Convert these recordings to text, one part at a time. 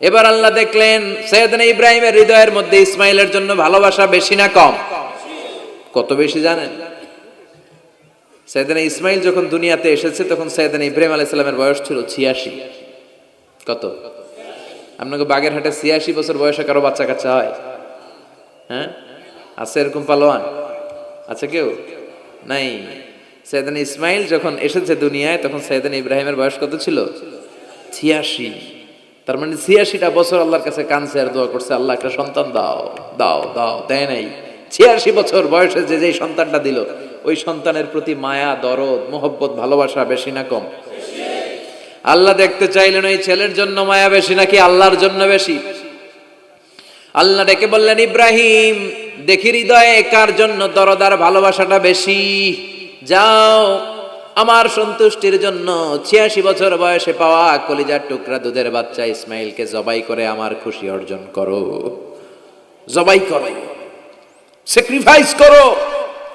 এবার আল্লাহ দেখলেন সাইয়েদনা ইব্রাহিমের হৃদয়ের মধ্যে ইসমাইলের জন্য ভালোবাসা বেশি না কম? কত বেশি জানেন? সাইয়েদনা ইসমাইল যখন দুনিয়াতে এসেছে তখন সাইয়েদনা ইব্রাহিম আলাইহিস সালামের বয়স ছিল 86। কত? আপনাকে বাগেরহাটে 86 বছর বয়সে কারো বাচ্চা কাচ্চা হয়? হ্যাঁ, আছে এরকম পালোয়ান? আছে কেউ? নাই। সাইয়েদনা ইসমাইল যখন এসেছে দুনিয়ায় তখন সাইয়েদনা ইব্রাহিমের বয়স কত ছিল? 86। তার মানে 86টা বছর আল্লাহর কাছে কাঁদছে আর দোয়া করছে, আল্লাহ একটা সন্তান দাও দাও দাও, দেয় নাই। 86 বছর বয়সে যে যেই সন্তানটা দিল ওই সন্তানের প্রতি মায়া, দরদ, মোহব্বত, ভালোবাসা বেশি না কম? আল্লাহ দেখতে চাইলেন ওই ছেলের জন্য মায়া বেশি নাকি আল্লাহর জন্য বেশি। আল্লাহ ডেকে বললেন, ইব্রাহিম দেখি হৃদয়ে কার জন্য দরদ আর ভালোবাসাটা বেশি। যাও আমার সন্তুষ্টির জন্য 86 বছর বয়সে পাওয়া কলিজার টুকরা দুধের বাচ্চা ইসমাইলকে জবাই করে আমার খুশি অর্জন করো। জবাই করো, স্যাক্রিফাইস করো,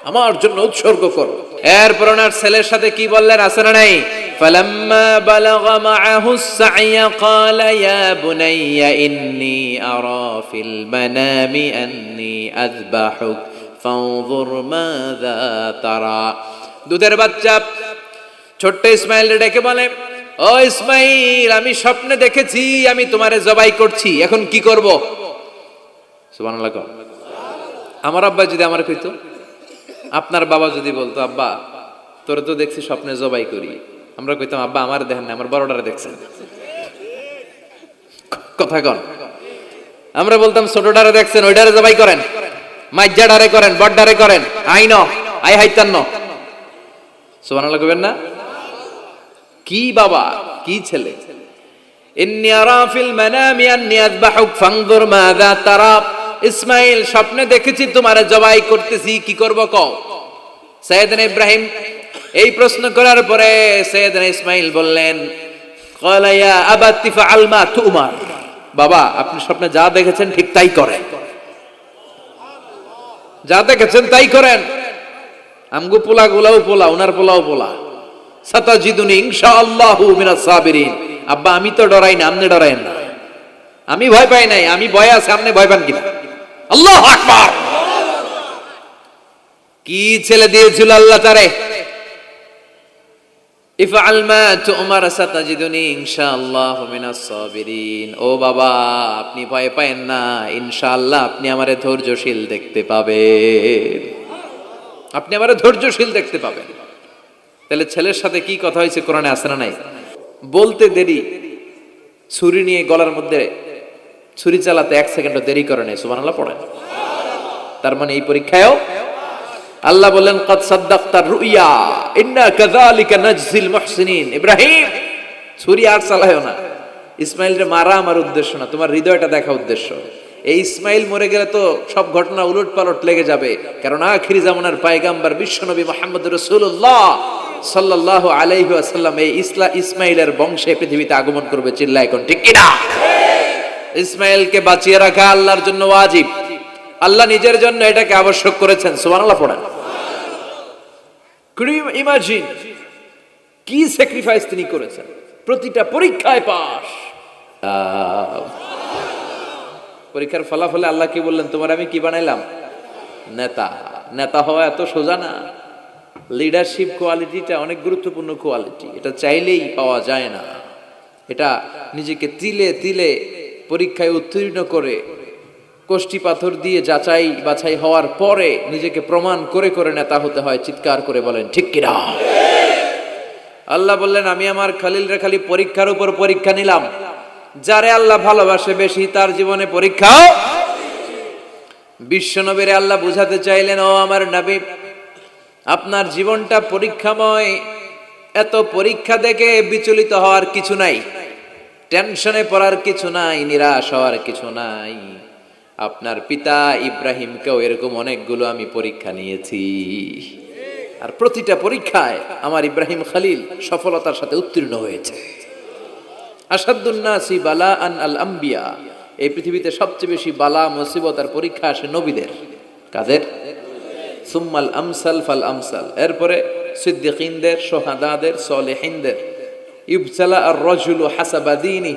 আমার জন্য উৎসর্গ করো। এরপর ওনার ছেলের সাথে কি বললেন আছে না নাই? ফালাম্মা বালাগা মাআহু সা'য়া ক্বালা ইয়া বুনাইয়া ইন্নী আরা ফিল মানামি আন্নী আযবাহুক ফানজুর মাযা তারা। দুধের বাচ্চা ছোট্ট ইসমাইল ডেকে বলে, ও ইসমাইল আমি স্বপ্নে দেখেছি আমি তোমারে জবাই করছি, এখন কি করব? সুবহানাল্লাহ। আমার আব্বা যদি আমার কইতো, আপনার বাবা যদি বলতো, আব্বা তোরে তো দেখছি স্বপ্নে জবাই করি, আমরা কইতাম আব্বা আমার দেখেন না, আমার বড়টারে দেখছেন। কথা কন। আমরা বলতাম ছোটটারে দেখছেন, ওইটারে জবাই করেন, মাইজ্জাডারে করেন, বড়ডারে করেন, আইন আই হাইতান্ন। সুবহানাল্লাহ কইবেন না? কি বাবা, কি ছেলে। ইন্নী আরা ফিল মানামি আন্নী আযবাহুক ফানজুর মাযা তারা। ইসমাইল স্বপ্নে দেখেছি তোমারে জবাই করতেছি, কি করব কও? সাইয়েদনা ইব্রাহিম এই প্রশ্ন করার পরে সাইয়েদনা ইসমাইল বললেন, ক্বালা ইয়া আবাতি ফাআল মা তুমার। বাবা আপনি স্বপ্নে যা দেখেছেন ঠিক তাই করেন, যা দেখেছেন তাই করেন। আমগো পোলা গুলাও পোলা, ওনার পোলাও পোলা। সাতাজিদুনি ইনশাআল্লাহু মিনাস সাবিরিন। আব্বা আমি তো ডরাই না, আপনি ডরায়েন না। আমি ভয় পাই নাই, আমি ভয় আছে, আপনি ভয় পান কিনা? আল্লাহু আকবার। কি ছেলে দিয়েছিল আল্লাহ তারে। ইফআল মা তুমার সাতাজিদুনি ইনশাআল্লাহু মিনাস সাবিরিন। ও বাবা আপনি ভয় পায়েন না, ইনশাআল্লাহ আপনি আমারে ধৈর্যশীল দেখতে পাবেন, আপনি আমারে ধৈর্যশীল দেখতে পাবেন। তাহলে ছেলের সাথে কি কথা হয়েছে কোরআনে আছে না নাই? বলতে দেরি, ছুরি নিয়ে গলার মধ্যে ছুরি চালাতে 1 সেকেন্ডও দেরি করে নাই। সুবহানাল্লাহ পড়েন। তার মানে এই পরীক্ষায়ও আল্লাহ বললেন, ক্বাদ সাদ্দাকতার রুইয়া ইন্না কাযালিকা নাজজিল মুহসিনিন। ইব্রাহিম ছুরি আর চালায়ও না, ইসমাইলকে মারা আমার উদ্দেশ্য না, তোমার হৃদয়টা দেখা উদ্দেশ্য। এই ইসমাইল মরে গেলে তো সব ঘটনা উলট পালট লেগে যাবে, কারণ আখিরি জামানার পয়গম্বর বিশ্বনবী মুহাম্মদ রাসূলুল্লাহ সাল্লাল্লাহু আলাইহি ওয়াসাল্লাম এই ইসমাইলের বংশে পৃথিবীতে আগমন করবে। চিল্লায় কোন ঠিক কিনা? ইসমাইলকে বাঁচিয়ে রাখা আল্লাহর জন্য ওয়াজিব, আল্লাহ নিজের জন্য এটাকে আবশ্যক করেছেন। সুবহানাল্লাহ পড়েন। Could you imagine কি স্যাক্রিফাইস তিনি করেছেন? প্রতিটা পরীক্ষায় পাস। পরীক্ষার ফলাফলে আল্লাহ কি বললেন? তোমার আমি কি বানাইলাম? নেতা। নেতা হওয়া এত সোজা না। লিডারশিপ কোয়ালিটিটা অনেক গুরুত্বপূর্ণ কোয়ালিটি, এটা চাইলেই পাওয়া যায় না। এটা নিজেকে তিলে তিলে পরীক্ষায় উত্তীর্ণ করে, কষ্টি পাথর দিয়ে যাচাই বাছাই হওয়ার পরে নিজেকে প্রমাণ করে করে নেতা হতে হয়। চিৎকার করে বলেন ঠিক কিনা? আল্লাহ বললেন, আমি আমার খলিলরে খালি পরীক্ষার উপর পরীক্ষা নিলাম। যারে আল্লাহ ভালোবাসে বেশি তার জীবনে পরীক্ষাও। বিশ্বনবীরে আল্লাহ বুঝাতে চাইলেন, ও আমার নবী আপনার জীবনটা পরীক্ষাময়, এত পরীক্ষা দেখে বিচলিত হওয়ার কিছু নাই, টেনশনে পড়ার কিছু নাই, নিরাশ হওয়ার কিছু নাই। আপনার পিতা ইব্রাহিমকেও এরকম অনেকগুলো আমি পরীক্ষা নিয়েছি, আর প্রতিটা পরীক্ষায় আমার ইব্রাহিম খলিল সফলতার সাথে উত্তীর্ণ হয়েছে। আসাদুন নাসি বালাআন আল আম্বিয়া। এই পৃথিবীতে সবচেয়ে বেশি বালা মুসিবত আর পরীক্ষা আসে নবীদের। কাদের? সুম্মাল আমসাল ফাল আমসাল। এরপরে সিদ্দিকিনদের, শুহাদাদের, সালেহিনদের। ইবতালা আর রাজুলু হাসাবা দীনি।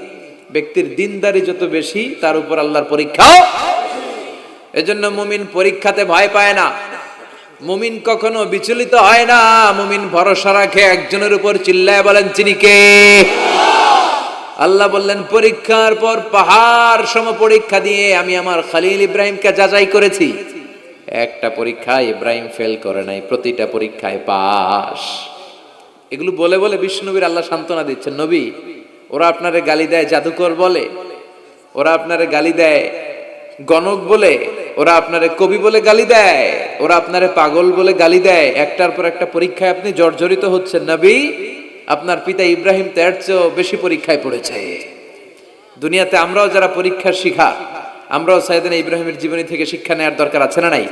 ব্যক্তির দিনদারি যত বেশি তার উপর আল্লাহর পরীক্ষাও। এজন্য মুমিন পরীক্ষাতে ভয় পায় না, মুমিন কখনো বিচলিত হয় না, মুমিন ভরসা রাখে একজনের উপর। চিল্লায় বলেন তিনি কে? আল্লাহ বললেন পরীক্ষার পর পাহাড় সম পরীক্ষা দিয়ে আমি আমার খলিল ইব্রাহিমকে যাচাই করেছি। একটা পরীক্ষায় ইব্রাহিম ফেল করে নাই, প্রতিটা পরীক্ষায় পাস। এগুলো বলে বলে বিষ্ণুনবীর আল্লাহ সান্ত্বনা দিচ্ছেন, নবী ওরা আপনারে গালি দেয় জাদুকর বলে, ওরা আপনারে গালি দেয় গণক বলে, ওরা আপনারে কবি বলে গালি দেয়, ওরা আপনারে পাগল বলে গালি দেয়, একটার পর একটা পরীক্ষায় আপনি জর্জরিত হচ্ছেন। নবী আপনার পিতা ইব্রাহিম তার চেয়েও বেশি পরীক্ষায় পড়েছে। দুনিয়াতে আমরাও যারা পরীক্ষার শিখা, আমরাও সাইয়েদনা ইব্রাহিমের জীবনী থেকে শিক্ষা নেওয়ার দরকার আছে না নাই?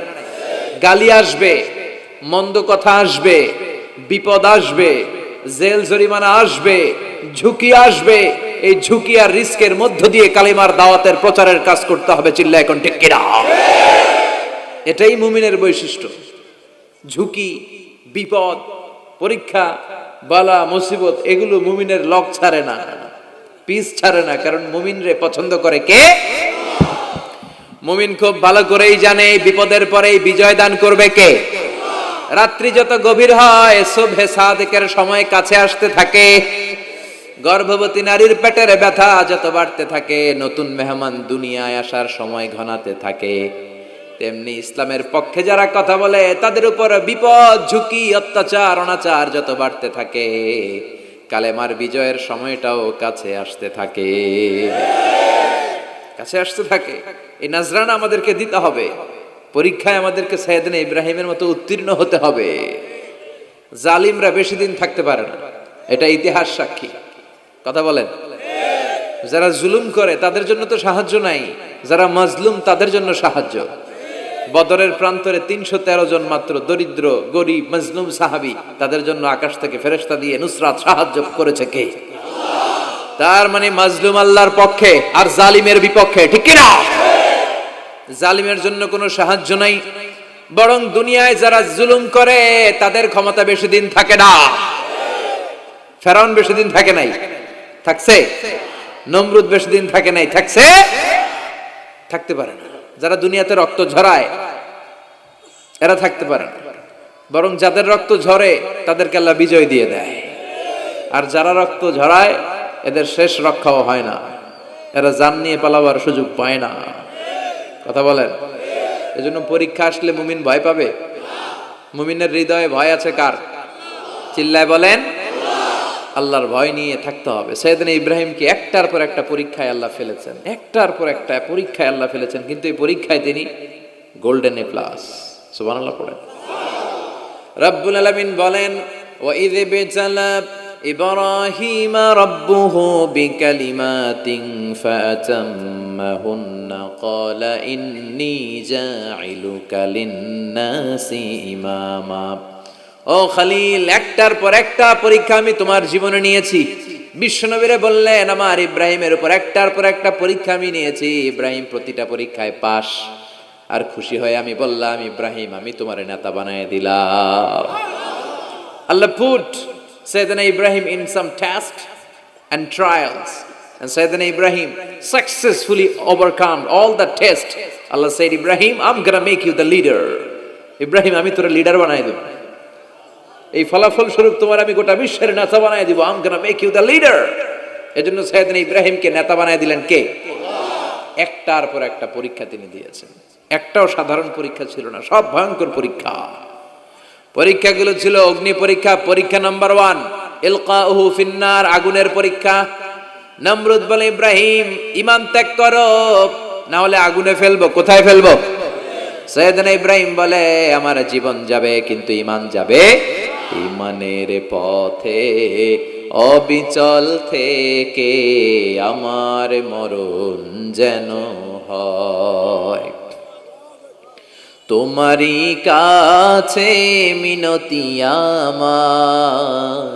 গালি আসবে, মন্দ কথা আসবে, বিপদ আসবে, জেল জরিমানা আসবে, ঝুঁকি আসবে। এই ঝুঁকি আর রিস্কের মধ্য দিয়ে কালিমার দাওয়াতের প্রচারের কাজ করতে হবে। চিল্লায় এখন ঠিক কিনা? এটাই মুমিনের বৈশিষ্ট্য। ঝুঁকি, বিপদ, পরীক্ষা, বালা, মুসিবত এগুলো মুমিনের লক ছাড়ে না, পিস ছাড়ে না। কারণ মুমিনরে পছন্দ করে কে? মুমিন খুব ভালো করেই জানে বিপদের পরেই বিজয় দান করবে কে। রাত্রি যত গভীর হয় সুবহে সাদিকের সময় কাছে আসতে থাকে, গর্ভবতী নারীর পেটের ব্যথা যত বাড়তে থাকে, নতুন মেহমান দুনিয়ায় আসার সময় ঘনাতে থাকে, তেমনি ইসলামের পক্ষে যারা কথা বলে তাদের উপর বিপদ, ঝুঁকি, অত্যাচার, অনাচার যত বাড়তে থাকে, কালেমার বিজয়ের সময়টাও কাছে আসতে থাকে, কাছে আসতে থাকে। এই নাজরানা আমাদেরকে দিতে হবে। পরীক্ষায় আমাদেরকে সাইয়েদনা ইব্রাহিমের মতো উত্তীর্ণ হতে হবে। জালিমরা বেশি দিন থাকতে পারে না, এটা ইতিহাস সাক্ষী। কথা বলেন। যারা জুলুম করে তাদের জন্য তো সাহায্য নাই, যারা মাজলুম তাদের জন্য সাহায্য। বদরের প্রান্তরে 313 জন মাত্র দরিদ্র, গরিব, মাজলুম সাহাবী, তাদের জন্য আকাশ থেকে ফেরেশতা দিয়ে নুসরাত সাহায্য করেছে কে? তার মানে মাজলুম আল্লাহর পক্ষে আর জালিমের বিপক্ষে, ঠিক কি না? জালিমের জন্য কোনো সাহায্য নাই, বরং দুনিয়ায় যারা জুলুম করে তাদের ক্ষমতা বেশি দিন থাকে না। ফেরাউন বেশি দিন থাকে নাই, থাকছে? নমরুদ বেশি দিন থাকে নাই, থাকছে? থাকতে পারে না। যারা দুনিয়াতে রক্ত ঝরায় এরা থাকতে পারে না, বরং যাদের রক্ত ঝরে তাদেরকে আল্লাহ বিজয় দিয়ে দেয়। আর যারা রক্ত ঝরায় এদের শেষ রক্ষাও হয় না, এরা জান নিয়ে পালাবার সুযোগ পায় না। কথা বলেন। এজন্য পরীক্ষা আসলে মুমিন ভয় পাবে? মুমিনের হৃদয়ে ভয় আছে কার? চিল্লায় বলেন। আল্লাহর ভয় নিয়ে থাকতে হবে। সাইয়েদনা ইব্রাহিমকে একটার পর একটা পরীক্ষায় আল্লাহ ফেলেছেন, একটার পর একটা পরীক্ষায় আল্লাহ ফেলেছেন, কিন্তু এই পরীক্ষায় তিনি গোল্ডেন এ প্লাস। সুবহানাল্লাহ পড়েন। রব্বুল আলামিন বলেন, ওয়া ইয বিতালা ইব্রাহিম রাব্বুহু বিকালিমাতিন ফাতাম্মাহুন্না ক্বালা ইন্নী জাইলুকা লিন-নাসি ইমামা। ও খলিল, একটার পর একটা পরীক্ষা আমি তোমার জীবনে নিয়েছি। বিশ্বনবীরে বললেন আমার ইব্রাহিমের উপর একটার পর একটা পরীক্ষা আমি নিয়েছি, ইব্রাহিম প্রতিটা পরীক্ষায় পাস। আর খুশি হয়ে আমি বললাম, ইব্রাহিম আমি তোমার নেতা বানায় দিলাম। আল্লাহ put Sayyidina Ibrahim in some tests and trials, and Sayyidina Ibrahim successfully overcome all the tests. Allah said, Ibrahim, I'm gonna make you the leader. Ibrahim আমি তোর লিডার বানাই দেব, এই ফলাফল স্বরূপ তোমার আমি গোটা বিশ্বের নেতা বানাই দিব। I'm gonna make you the leader. এজন্য সাইয়েদনা ইব্রাহিমকে নেতা বানাই দিলেন কে? একটার পর একটা পরীক্ষা তিনি দিয়েছেন। একটাও সাধারণ পরীক্ষা ছিল না, সব ভয়ঙ্কর পরীক্ষা। পরীক্ষাগুলো ছিল অগ্নি পরীক্ষা। পরীক্ষা নাম্বার 1 ইলকাউহু ফিন্নার, আগুনের পরীক্ষা। নমরুদ বলে, ইব্রাহিম ঈমান ত্যাগ করো, না হলে আগুনে ফেলবো। কোথায় ফেলবো? সাইয়েদনা ইব্রাহিম বলে, আমার জীবন যাবে কিন্তু ঈমান যাবে। ঈমানের পথে অবিচল থেকে আমার মরণ যেন হয়। তোমারই কাছে মিনতি আমার,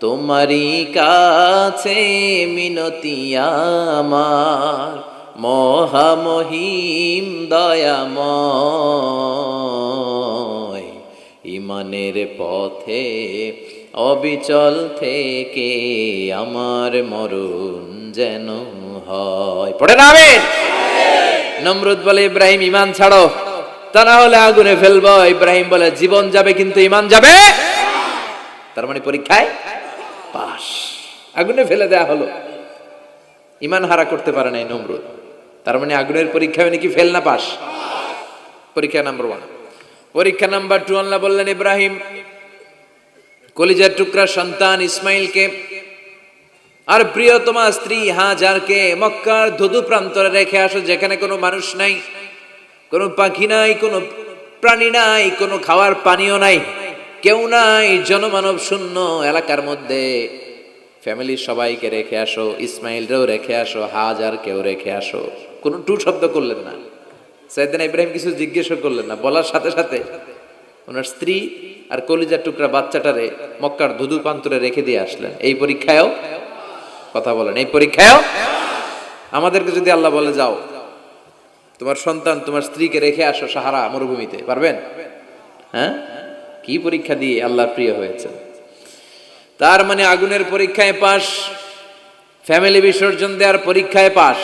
তোমারই কাছে মিনতি আমার, মহামহিম দয়াময়। ঈমানের পথে অবিচল থেকে আমার মরণ যেন হয়। পড়ে না আমিন। নমরুদ বলে ইব্রাহিম ঈমান ছাড়ো, তা না হলে আগুনে ফেলবো। ইব্রাহিম বলে জীবন যাবে কিন্তু ঈমান যাবে। তার মানে পরীক্ষায় পাস, আগুনে ফেলে দেয়া হলো, ঈমান হারা করতে পারে নাই নমরুদ। তার মানে আগুনের পরীক্ষায় নাকি ফেল না পাস? পরীক্ষা নাম্বার 1। পরীক্ষা নাম্বার 2 আল্লাহ বললেন ইব্রাহিম কলিজার টুকরা সন্তান ইসমাইলকে আর প্রিয়তমা স্ত্রী হাজারকে মক্কার ধুধু প্রান্তরে রেখে আসো, যেখানে কোনো মানুষ নাই, কোনো পাখি নাই, কোনো প্রাণী নাই, কোনো খাওয়ার পানিও নাই, কেউ নাই, জনমানব শূন্য এলাকার মধ্যে ফ্যামিলির সবাইকে রেখে আসো, ইসমাইলরেও রেখে আসো, হাজারকেও রেখে আসো। কোনো টু শব্দ করলেন না। সাইয়েদনা ইব্রাহিম কিছু জিজ্ঞেস করলেন না, বলার সাথে সাথে ওনার স্ত্রী আর কলিজার টুকরা বাচ্চাটারে মক্কার ধুধু প্রান্তরে রেখে দিয়ে আসলেন। এই পরীক্ষায়ও কথা বলেন, এই পরীক্ষায়ও আমাদেরকে যদি আল্লাহ বলে যাও তোমার সন্তান তোমার স্ত্রীকে রেখে আসো সাহারা মরুভূমিতে, পারবেন? হ্যাঁ, কি পরীক্ষা দিয়ে আল্লাহর প্রিয় হয়েছে। তার মানে আগুনের পরীক্ষায় পাস, ফ্যামিলি বিসর্জন দেওয়ার পরীক্ষায় পাস।